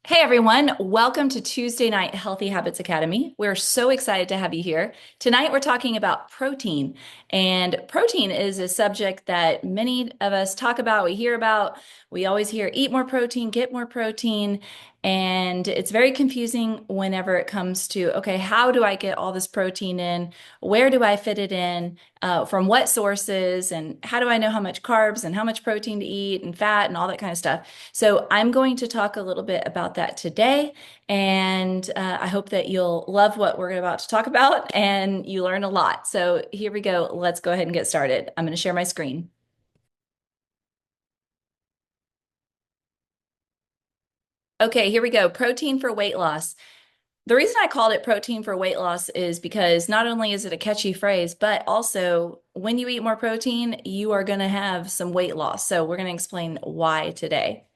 Hey everyone, welcome to Tuesday Night Healthy Habits Academy. We're so excited to have you here. Tonight we're talking about protein, and protein is a subject that many of us talk about, we hear about. We always hear eat more protein, get more protein, and it's very confusing whenever it comes to, okay, how do I get all this protein in? Where do I fit it in? From what sources? And how do I know how much carbs and how much protein to eat and fat and all that kind of stuff? So I'm going to talk a little bit about that today, and I hope that you'll love what we're about to talk about and you learn a lot. So here we go. Let's go ahead and get started. I'm going to share my screen. Okay, here we go. Protein for weight loss. The reason I called it protein for weight loss is because not only is it a catchy phrase, but also when you eat more protein, you are going to have some weight loss. So we're going to explain why today.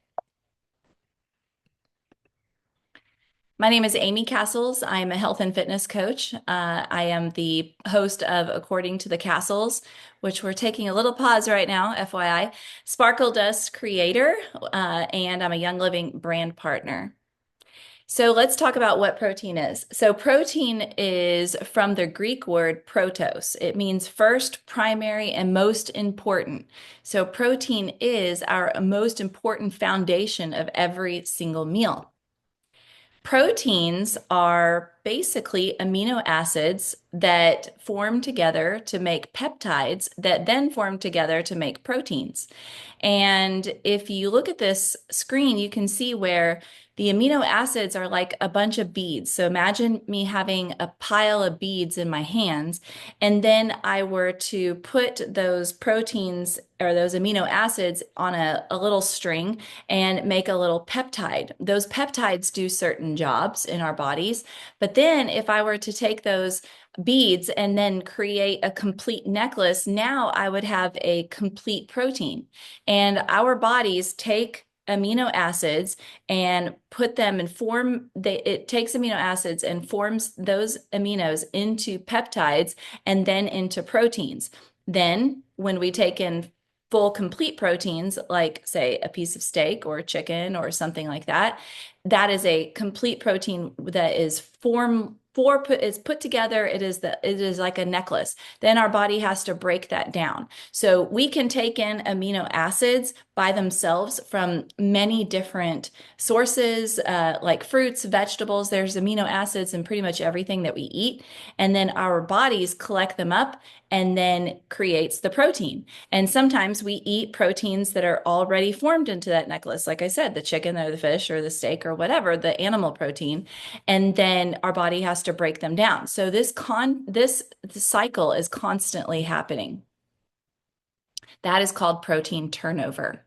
My name is Amy Castles. I am a health and fitness coach. I am the host of According to the Castles, which we're taking a little pause right now, FYI, Sparkle Dust creator, and I'm a Young Living brand partner. So let's talk about what protein is. So protein is from the Greek word protos. It means first, primary, and most important. So protein is our most important foundation of every single meal. Proteins are basically amino acids that form together to make peptides that then form together to make proteins. And if you look at this screen, you can see where the amino acids are like a bunch of beads. So imagine me having a pile of beads in my hands, and then I were to put those proteins or those amino acids on a little string and make a little peptide. Those peptides do certain jobs in our bodies. But then if I were to take those beads and then create a complete necklace, now I would have a complete protein. And our bodies take amino acids and put them and it takes amino acids and forms those aminos into peptides and then into proteins. Then when we take in full complete proteins, like say a piece of steak or chicken or something like that, that is a complete protein that is is put together. It is like a necklace. Then our body has to break that down. So we can take in amino acids by themselves from many different sources, like fruits, vegetables. There's amino acids in pretty much everything that we eat. And then our bodies collect them up and then creates the protein. And sometimes we eat proteins that are already formed into that necklace. Like I said, the chicken or the fish or the steak or whatever, the animal protein. And then our body has to break them down. So this cycle is constantly happening. That is called protein turnover.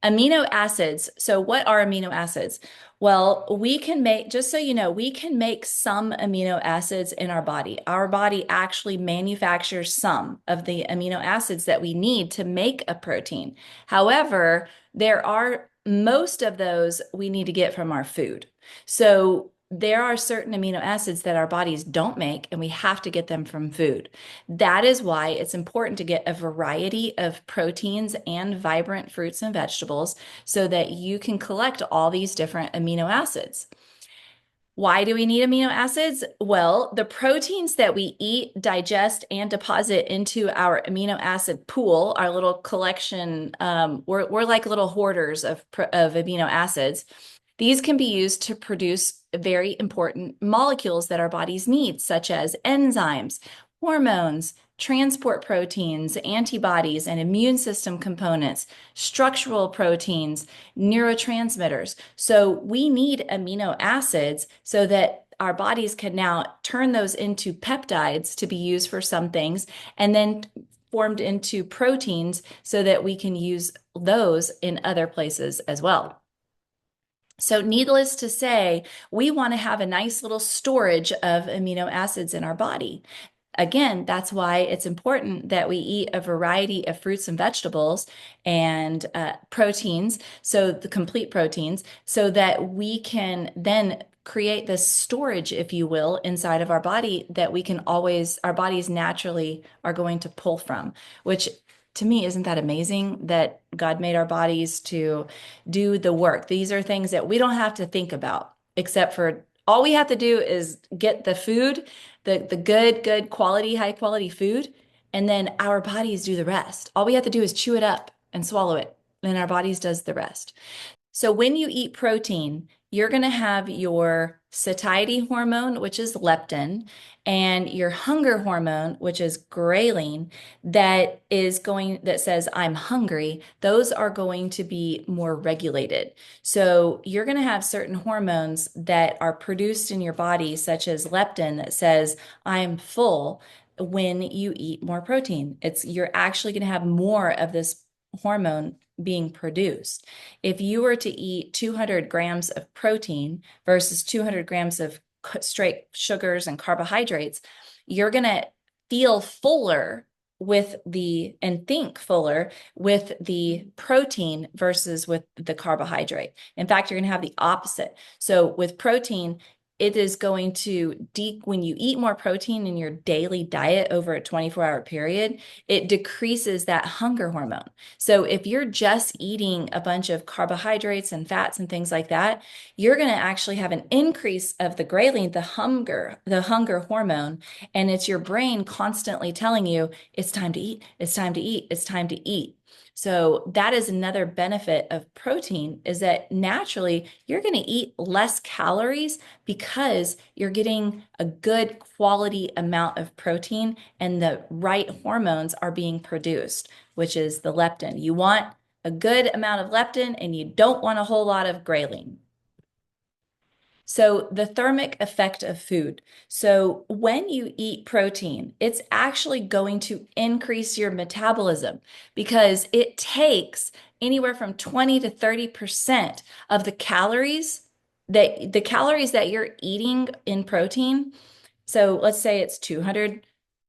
Amino acids. So what are amino acids? Well, we can make, just so you know, we can make some amino acids in our body. Our body actually manufactures some of the amino acids that we need to make a protein. However, there are most of those we need to get from our food. So there are certain amino acids that our bodies don't make, and we have to get them from food. That is why it's important to get a variety of proteins and vibrant fruits and vegetables so that you can collect all these different amino acids. Why do we need amino acids? Well, the proteins that we eat, digest, and deposit into our amino acid pool, our little collection, we're like little hoarders of amino acids. These can be used to produce very important molecules that our bodies need, such as enzymes, hormones, transport proteins, antibodies, and immune system components, structural proteins, neurotransmitters. So we need amino acids so that our bodies can now turn those into peptides to be used for some things, and then formed into proteins so that we can use those in other places as well. So needless to say, we want to have a nice little storage of amino acids in our body. Again, that's why it's important that we eat a variety of fruits and vegetables and proteins, so the complete proteins, so that we can then create this storage, if you will, inside of our body that we can always, our bodies naturally are going to pull from, which to me, isn't that amazing that God made our bodies to do the work? These are things that we don't have to think about, except for all we have to do is get the food, the good quality, high quality food, and then our bodies do the rest. All we have to do is chew it up and swallow it, and our bodies does the rest. So when you eat protein, you're going to have your satiety hormone, which is leptin, and your hunger hormone, which is ghrelin, that says I'm hungry. Those are going to be more regulated. So you're going to have certain hormones that are produced in your body, such as leptin, that says I'm full when you eat more protein. You're actually going to have more of this hormone being produced. If you were to eat 200 grams of protein versus 200 grams of straight sugars and carbohydrates, you're going to feel fuller and think fuller with the protein versus with the carbohydrate. In fact, you're going to have the opposite. So with protein, it is going to when you eat more protein in your daily diet over a 24-hour period, it decreases that hunger hormone. So if you're just eating a bunch of carbohydrates and fats and things like that, you're going to actually have an increase of the ghrelin, the hunger hormone, and it's your brain constantly telling you it's time to eat, it's time to eat, it's time to eat. So that is another benefit of protein, is that naturally you're going to eat less calories because you're getting a good quality amount of protein and the right hormones are being produced, which is the leptin. You want a good amount of leptin and you don't want a whole lot of ghrelin. So the thermic effect of food. So when you eat protein, it's actually going to increase your metabolism because it takes anywhere from 20 to 30% of the calories that you're eating in protein. So let's say it's 200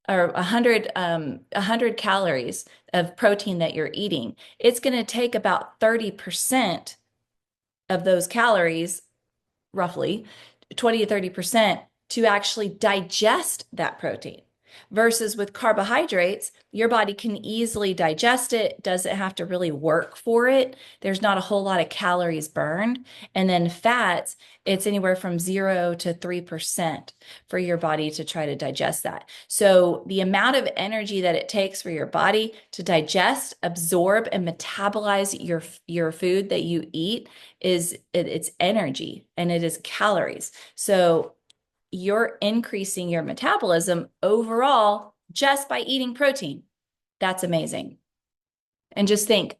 or 100 calories of protein that you're eating. It's going to take about 30% of those calories, roughly 20 to 30%, to actually digest that protein. Versus with carbohydrates, your body can easily digest it, doesn't have to really work for it. There's not a whole lot of calories burned. And then fats, it's anywhere from 0 to 3% for your body to try to digest that. So the amount of energy that it takes for your body to digest, absorb, and metabolize your food that you eat it's energy and it is calories. So you're increasing your metabolism overall just by eating protein. That's amazing. And just think,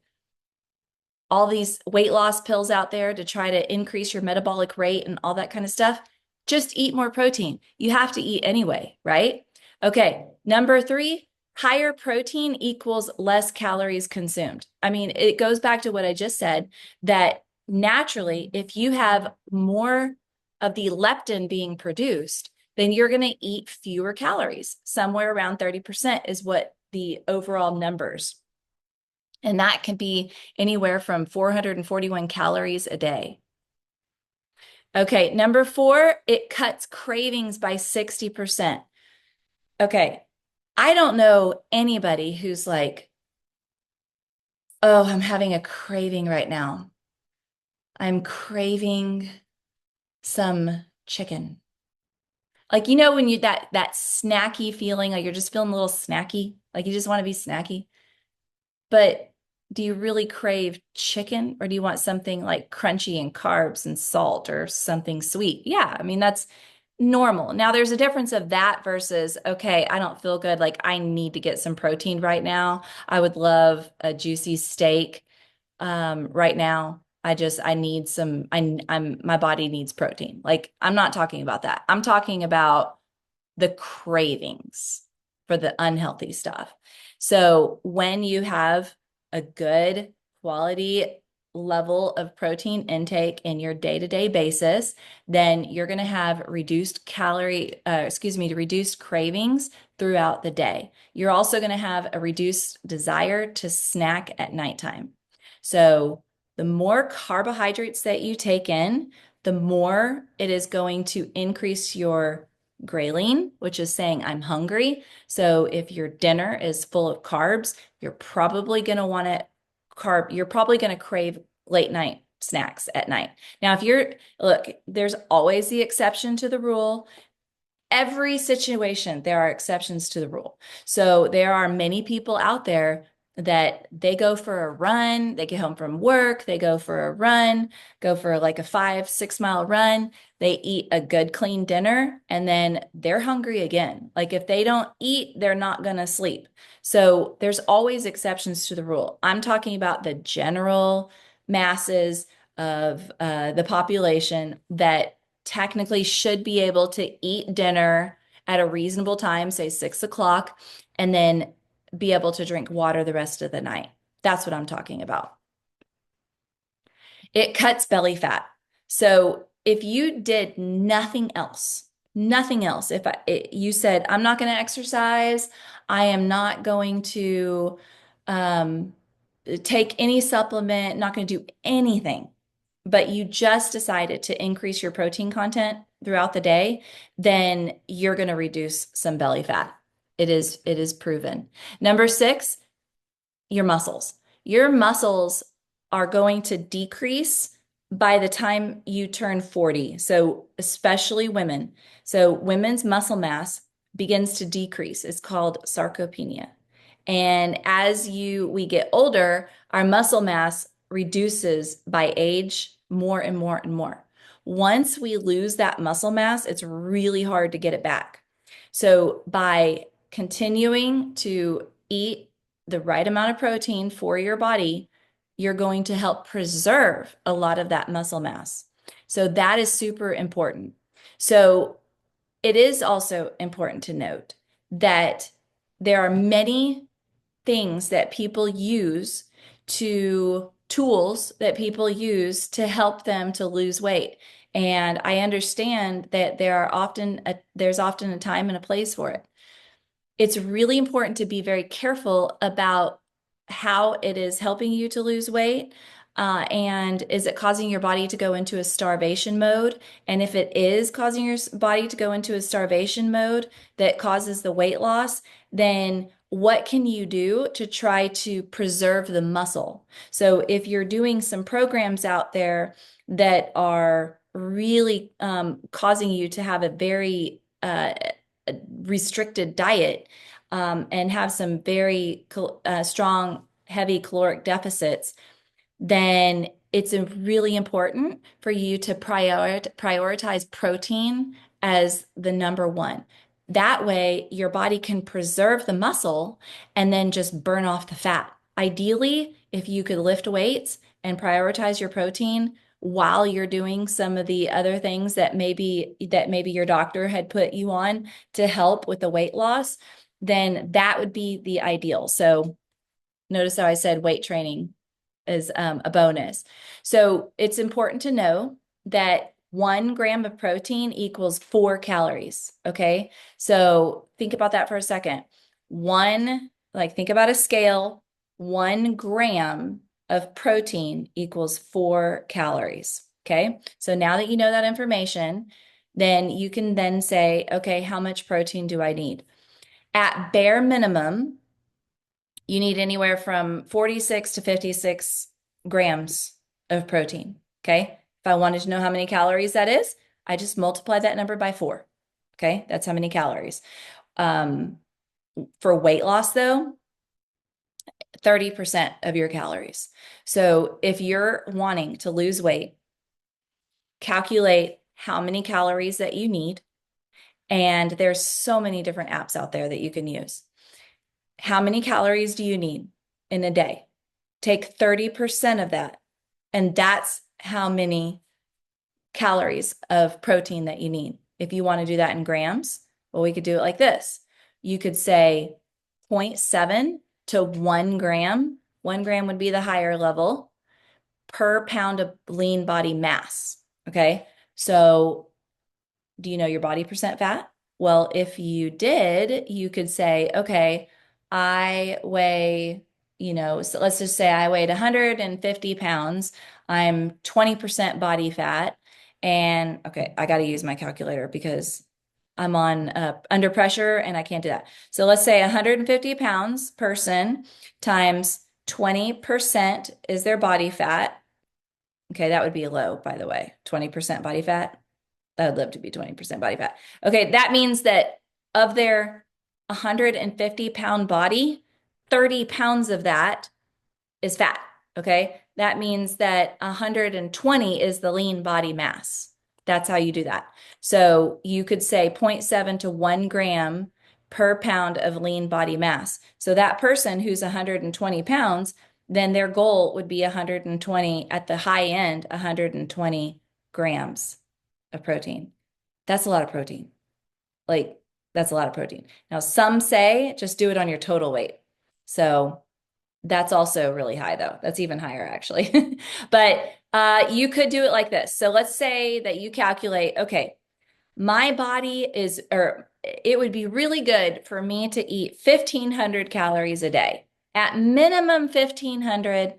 all these weight loss pills out there to try to increase your metabolic rate and all that kind of stuff, just eat more protein. You have to eat anyway, right? Okay, number 3, higher protein equals less calories consumed. I mean, it goes back to what I just said, that naturally, if you have more of the leptin being produced, then you're going to eat fewer calories. Somewhere around 30% is what the overall numbers. And that can be anywhere from 441 calories a day. Okay, number 4, it cuts cravings by 60%. Okay, I don't know anybody who's like, oh, I'm having a craving right now. I'm craving some chicken. Like, when you that snacky feeling, like you're just feeling a little snacky, like you just want to be snacky. But do you really crave chicken, or do you want something like crunchy and carbs and salt or something sweet? Yeah, I mean, that's normal. Now, there's a difference of that versus, okay, I don't feel good. Like, I need to get some protein right now. I would love a juicy steak right now. I need my body needs protein. Like, I'm not talking about that. I'm talking about the cravings for the unhealthy stuff. So when you have a good quality level of protein intake in your day-to-day basis, then you're going to have reduced cravings throughout the day. You're also going to have a reduced desire to snack at nighttime. So the more carbohydrates that you take in, the more it is going to increase your ghrelin, which is saying I'm hungry. So if your dinner is full of carbs, you're probably going to want to you're probably going to crave late night snacks at night. Now, if you're, look, there's always the exception to the rule. Every situation, there are exceptions to the rule. So there are many people out there that they go for a run, they get home from work, they go for a run, go for like a 5, 6 mile run, they eat a good clean dinner, and then they're hungry again. Like if they don't eat, they're not going to sleep. So there's always exceptions to the rule. I'm talking about the general masses of the population that technically should be able to eat dinner at a reasonable time, say 6 o'clock, and then be able to drink water the rest of the night. That's what I'm talking about. It cuts belly fat. So if you did nothing else, you said, I'm not going to exercise, I am not going to um, take any supplement, not going to do anything, but you just decided to increase your protein content throughout the day, then you're going to reduce some belly fat. It is proven. Number six, your muscles. Your muscles are going to decrease by the time you turn 40. So, especially women. So, women's muscle mass begins to decrease. It's called sarcopenia. And as we get older, our muscle mass reduces by age more and more and more. Once we lose that muscle mass, it's really hard to get it back. So, by continuing to eat the right amount of protein for your body, you're going to help preserve a lot of that muscle mass. So that is super important. So it is also important to note that there are many things that people use tools that people use to help them to lose weight. And I understand that there's often a time and a place for it. It's really important to be very careful about how it is helping you to lose weight. And is it causing your body to go into a starvation mode? And if it is causing your body to go into a starvation mode that causes the weight loss, then what can you do to try to preserve the muscle? So if you're doing some programs out there that are really causing you to have a very restricted diet and have some very strong, heavy caloric deficits, then it's really important for you to prioritize protein as the number one. That way, your body can preserve the muscle and then just burn off the fat. Ideally, if you could lift weights and prioritize your protein while you're doing some of the other things that maybe your doctor had put you on to help with the weight loss, then that would be the ideal. So notice how I said weight training is a bonus. So it's important to know that 1 gram of protein equals 4 calories. Okay. So think about that for a second. Think about a scale. 1 gram of protein equals 4 calories. Okay. So now that you know that information, then you can then say, okay, how much protein do I need? At bare minimum, you need anywhere from 46 to 56 grams of protein. Okay. If I wanted to know how many calories that is, I just multiply that number by 4. Okay. That's how many calories. For weight loss, though, 30% of your calories. So if you're wanting to lose weight, calculate how many calories that you need. And there's so many different apps out there that you can use. How many calories do you need in a day? Take 30% of that, and that's how many calories of protein that you need. If you want to do that in grams, well, we could do it like this. You could say 0.7 to 1 gram. 1 gram would be the higher level per pound of lean body mass. Okay. So do you know your body percent fat? Well, if you did, you could say, okay, I weigh, so let's just say I weighed 150 pounds. I'm 20% body fat. And okay, I got to use my calculator because I'm on under pressure and I can't do that. So let's say 150 pounds person times 20% is their body fat. Okay, that would be low, by the way. 20% body fat. I would love to be 20% body fat. Okay, that means that of their 150-pound body, 30 pounds of that is fat. Okay, that means that 120 is the lean body mass. That's how you do that. So you could say zero point 0.7 to 1 gram per pound of lean body mass. So that person who's 120 pounds, then their goal would be 120 at the high end, 120 grams of protein. That's a lot of protein. Like, that's a lot of protein. Now, some say just do it on your total weight. So that's also really high, though. That's even higher, actually. But you could do it like this. So let's say that you calculate, okay, my body is, or it would be really good for me to eat 1,500 calories a day. At minimum 1,500,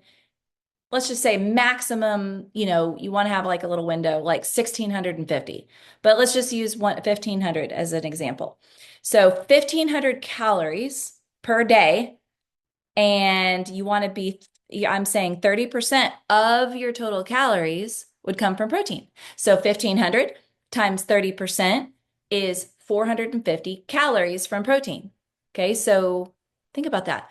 let's just say maximum, you want to have like a little window, like 1,650. But let's just use 1,500 as an example. So 1,500 calories per day, and you want to be, I'm saying 30% of your total calories would come from protein. So 1,500 times 30% is 450 calories from protein. Okay, so think about that.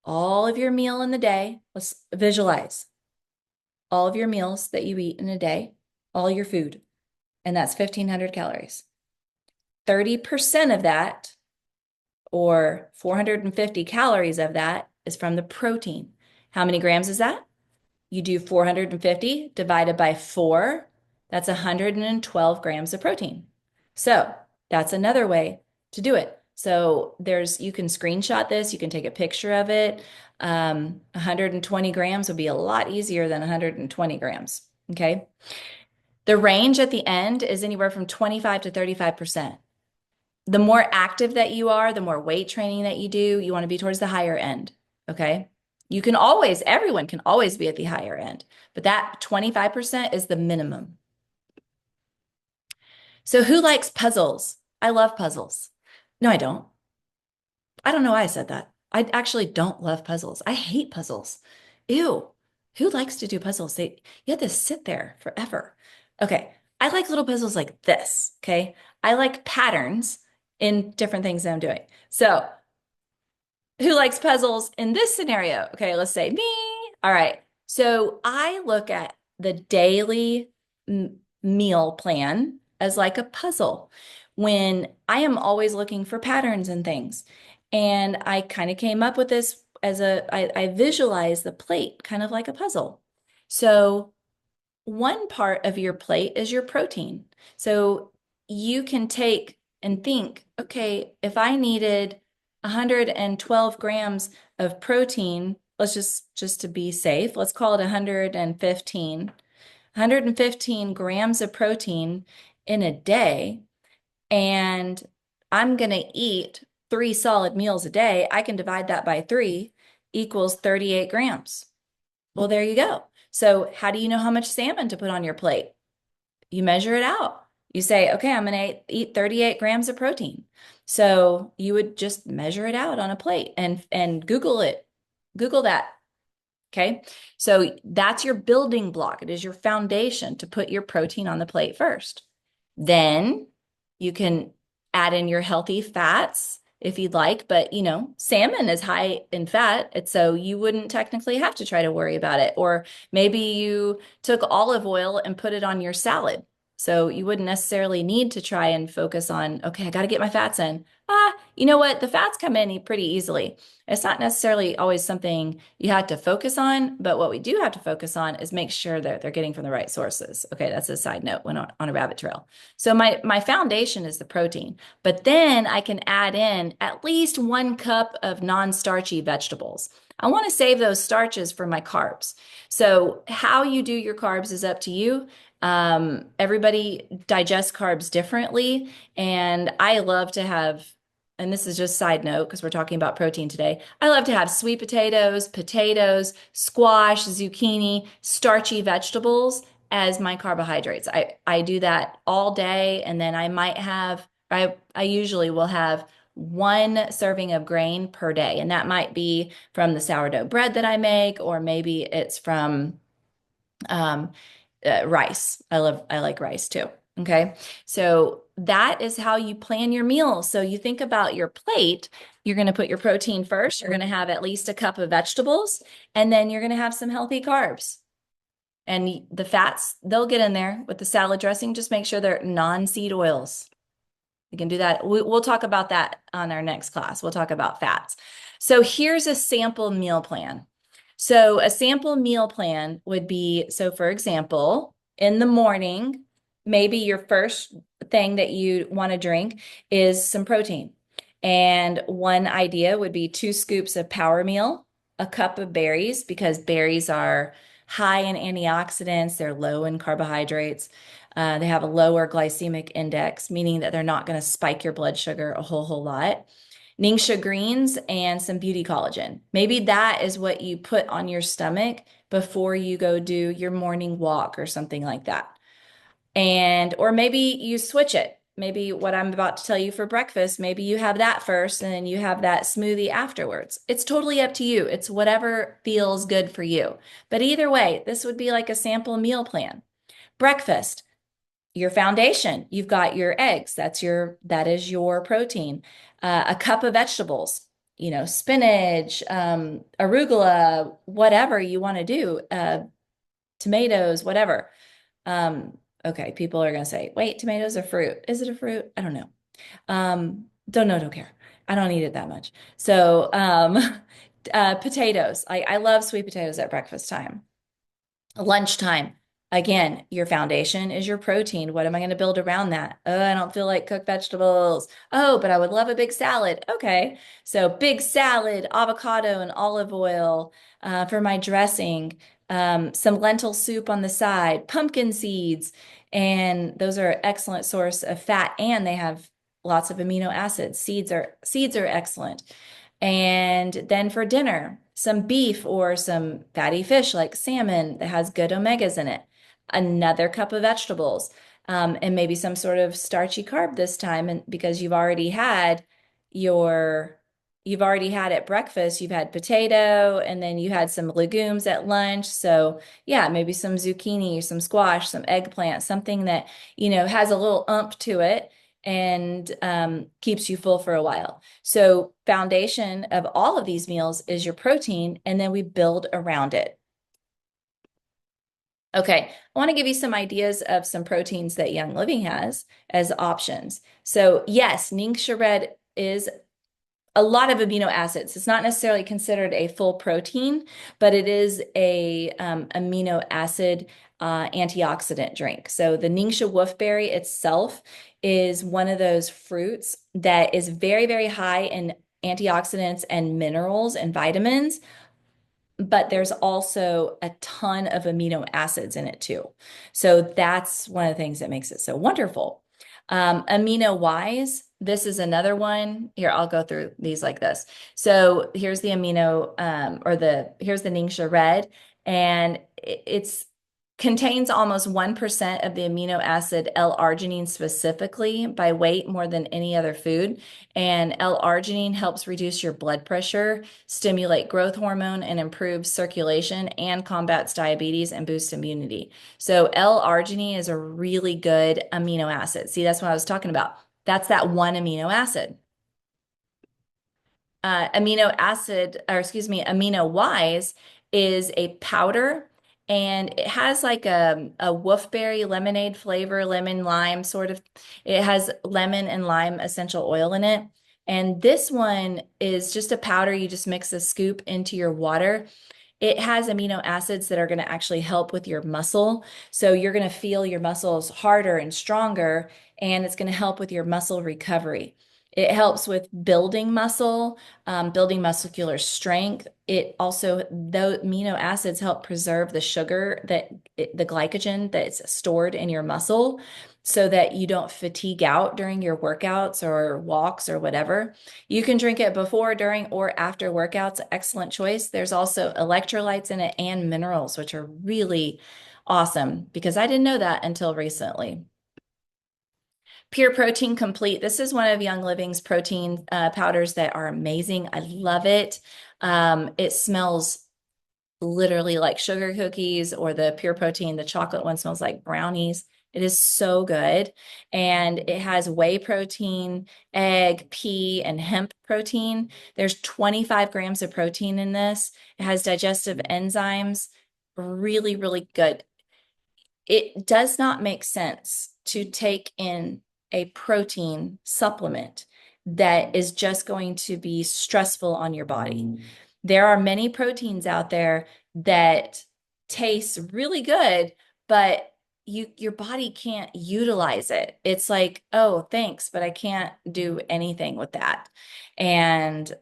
All of your meal in the day, let's visualize all of your meals that you eat in a day, all your food, and that's 1,500 calories. 30% of that, or 450 calories of that, is from the protein. How many grams is that? You do 450 divided by 4, that's 112 grams of protein. So that's another way to do it. So you can screenshot this, you can take a picture of it. 120 grams would be a lot easier than 120 grams, okay? The range at the end is anywhere from 25 to 35%. The more active that you are, the more weight training that you do, you want to be towards the higher end, okay? Everyone can always be at the higher end, but that 25% is the minimum. So who likes puzzles? I love puzzles. No, I don't. I don't know why I said that. I actually don't love puzzles. I hate puzzles. Ew. Who likes to do puzzles? You have to sit there forever. Okay. I like little puzzles like this. Okay. I like patterns in different things that I'm doing. So who likes puzzles in this scenario? Okay, let's say me. All right. So I look at the daily meal plan as like a puzzle when I am always looking for patterns and things. And I kind of came up with this I visualize the plate kind of like a puzzle. So one part of your plate is your protein. So you can take and think, okay, if I needed 112 grams of protein, let's just to be safe, let's call it 115 grams of protein in a day, and I'm going to eat 3 solid meals a day, I can divide that by 3 equals 38 grams. Well, there you go. So how do you know how much salmon to put on your plate? You measure it out. You say, okay, I'm going to eat 38 grams of protein. So you would just measure it out on a plate and Google it. Google that. Okay. So that's your building block. It is your foundation to put your protein on the plate first. Then you can add in your healthy fats if you'd like, but salmon is high in fat, and so you wouldn't technically have to try to worry about it. Or maybe you took olive oil and put it on your salad. So you wouldn't necessarily need to try and focus on, okay, I got to get my fats in. You know what? The fats come in pretty easily. It's not necessarily always something you have to focus on, but what we do have to focus on is make sure that they're getting from the right sources. Okay, that's a side note when on a rabbit trail. So my foundation is the protein, but then I can add in at least 1 cup of non-starchy vegetables. I want to save those starches for my carbs. So how you do your carbs is up to you. Everybody digests carbs differently, and I love to have, and this is just side note because we're talking about protein today. I love to have sweet potatoes, squash, zucchini, starchy vegetables as my carbohydrates. I do that all day, and then I might have I usually will have one serving of grain per day, and that might be from the sourdough bread that I make, or maybe it's from um, rice. I like rice too. Okay. So that is how you plan your meals. So you think about your plate, you're going to put your protein first. You're going to have at least a cup of vegetables, and then you're going to have some healthy carbs. And the fats, they'll get in there with the salad dressing. Just make sure they're non-seed oils. We can do that. We'll talk about that on our next class. We'll talk about fats. So here's a sample meal plan. So a sample meal plan would be, so for example, in the morning, maybe your first thing that you want to drink is some protein. And one idea would be 2 scoops of Power Meal, a cup of berries, because berries are high in antioxidants, they're low in carbohydrates. They have a lower glycemic index, meaning that they're not going to spike your blood sugar a whole lot. Ningxia greens and some beauty collagen. Maybe that is what you put on your stomach before you go do your morning walk or something like that. And, or maybe you switch it. Maybe what I'm about to tell you for breakfast, maybe you have that first and then you have that smoothie afterwards. It's totally up to you. It's whatever feels good for you. But either way, this would be like a sample meal plan. Breakfast, your foundation. You've got your eggs. That is your protein. A cup of vegetables, spinach, arugula, whatever you want to do, tomatoes, whatever. Okay, people are going to say, wait, tomatoes are fruit. Is it a fruit? I don't know. Don't know, don't care. I don't eat it that much. So, potatoes. I love sweet potatoes at breakfast time. Lunchtime. Again, your foundation is your protein. What am I going to build around that? Oh, I don't feel like cooked vegetables. Oh, but I would love a big salad. Okay. So big salad, avocado and olive oil for my dressing, some lentil soup on the side, pumpkin seeds. And those are an excellent source of fat, and they have lots of amino acids. Seeds are excellent. And then for dinner, some beef or some fatty fish like salmon that has good omegas in it. Another cup of vegetables, and maybe some sort of starchy carb this time. And because your, you've already had at breakfast, you've had potato, and then you had some legumes at lunch. So yeah, maybe some zucchini, some squash, some eggplant, something that, has a little ump to it and keeps you full for a while. So foundation of all of these meals is your protein, and then we build around it. Okay, I want to give you some ideas of some proteins that Young Living has as options. So yes, Ningxia Red is a lot of amino acids. It's not necessarily considered a full protein, but it is a amino acid antioxidant drink. So the Ningxia wolfberry itself is one of those fruits that is very, very high in antioxidants and minerals and vitamins, but there's also a ton of amino acids in it too. So that's one of the things that makes it so wonderful. Amino wise, this is another one. Here, I'll go through these like this. So here's the amino, here's the Ningxia Red, and it's contains almost 1% of the amino acid L-arginine specifically by weight, more than any other food. And L-arginine helps reduce your blood pressure, stimulate growth hormone, and improve circulation, and combats diabetes and boosts immunity. So L-arginine is a really good amino acid. See, that's what I was talking about. That's that one amino acid. Amino wise is a powder, and it has like a wolfberry lemonade flavor, lemon lime sort of. It has lemon and lime essential oil in it. And this one is just a powder. You just mix a scoop into your water. It has amino acids that are going to actually help with your muscle. So you're going to feel your muscles harder and stronger, and it's going to help with your muscle recovery. It helps with building muscle, building muscular strength. It also, the amino acids help preserve the sugar the glycogen that's stored in your muscle so that you don't fatigue out during your workouts or walks or whatever. You can drink it before, during, or after workouts. Excellent choice. There's also electrolytes in it and minerals, which are really awesome because I didn't know that until recently. Pure Protein Complete. This is one of Young Living's protein powders that are amazing. I love it. It smells literally like sugar cookies, or the Pure Protein, the chocolate one smells like brownies. It is so good. And it has whey protein, egg, pea, and hemp protein. There's 25 grams of protein in this. It has digestive enzymes. Really, really good. It does not make sense to take in a protein supplement that is just going to be stressful on your body. There are many proteins out there that taste really good, but your body can't utilize it. It's like, oh, thanks, but I can't do anything with that. And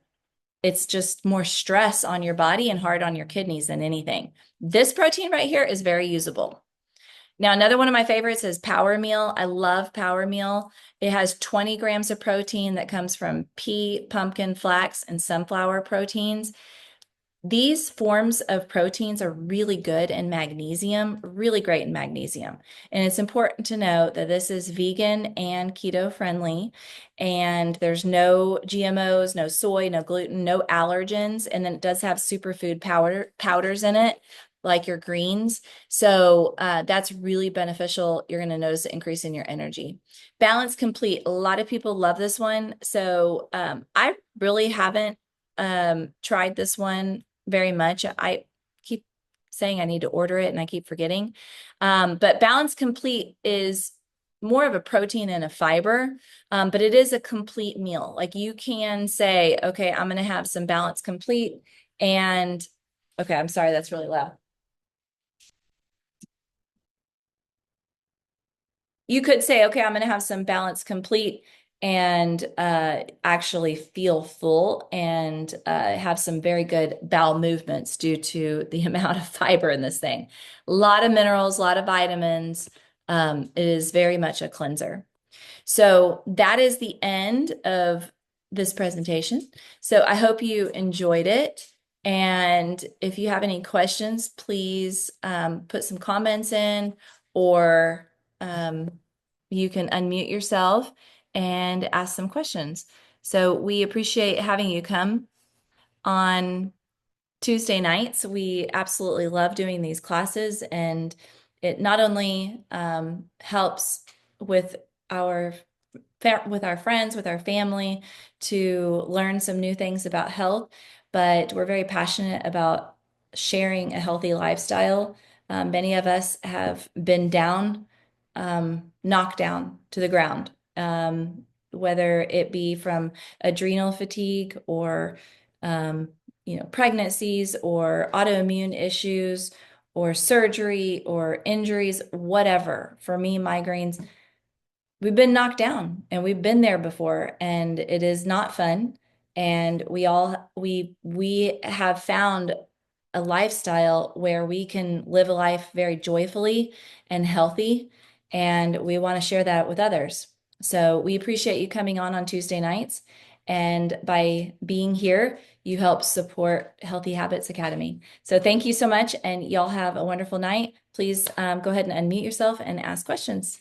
it's just more stress on your body and hard on your kidneys than anything. This protein right here is very usable. Now, another one of my favorites is Power Meal. I love Power Meal. It has 20 grams of protein that comes from pea, pumpkin, flax, and sunflower proteins. These forms of proteins are really good in magnesium, really great in magnesium. And it's important to note that this is vegan and keto friendly, and there's no GMOs, no soy, no gluten, no allergens. And then it does have superfood powders in it, like your greens. So that's really beneficial. You're going to notice an increase in your energy. Balance Complete. A lot of people love this one. So I really haven't tried this one very much. I keep saying I need to order it and I keep forgetting. But Balance Complete is more of a protein and a fiber, but it is a complete meal. Like you can say, okay, I'm going to have some Balance Complete, and okay, I'm sorry, that's really loud. You could say, okay, I'm going to have some Balance Complete and actually feel full and have some very good bowel movements due to the amount of fiber in this thing. A lot of minerals, a lot of vitamins. It is very much a cleanser. So that is the end of this presentation. So I hope you enjoyed it. And if you have any questions, please put some comments in, or you can unmute yourself and ask some questions. So we appreciate having you come on Tuesday nights. We absolutely love doing these classes, and it not only helps with our friends, with our family, to learn some new things about health, but we're very passionate about sharing a healthy lifestyle. Many of us have been down, knocked down to the ground, whether it be from adrenal fatigue or pregnancies or autoimmune issues or surgery or injuries, whatever. For me, migraines, we've been knocked down and we've been there before, and it is not fun. And we have found a lifestyle where we can live a life very joyfully and healthy, and we want to share that with others. So we appreciate you coming on Tuesday nights, and by being here, you help support Healthy Habits Academy. So thank you so much, and y'all have a wonderful night. Please go ahead and unmute yourself and ask questions.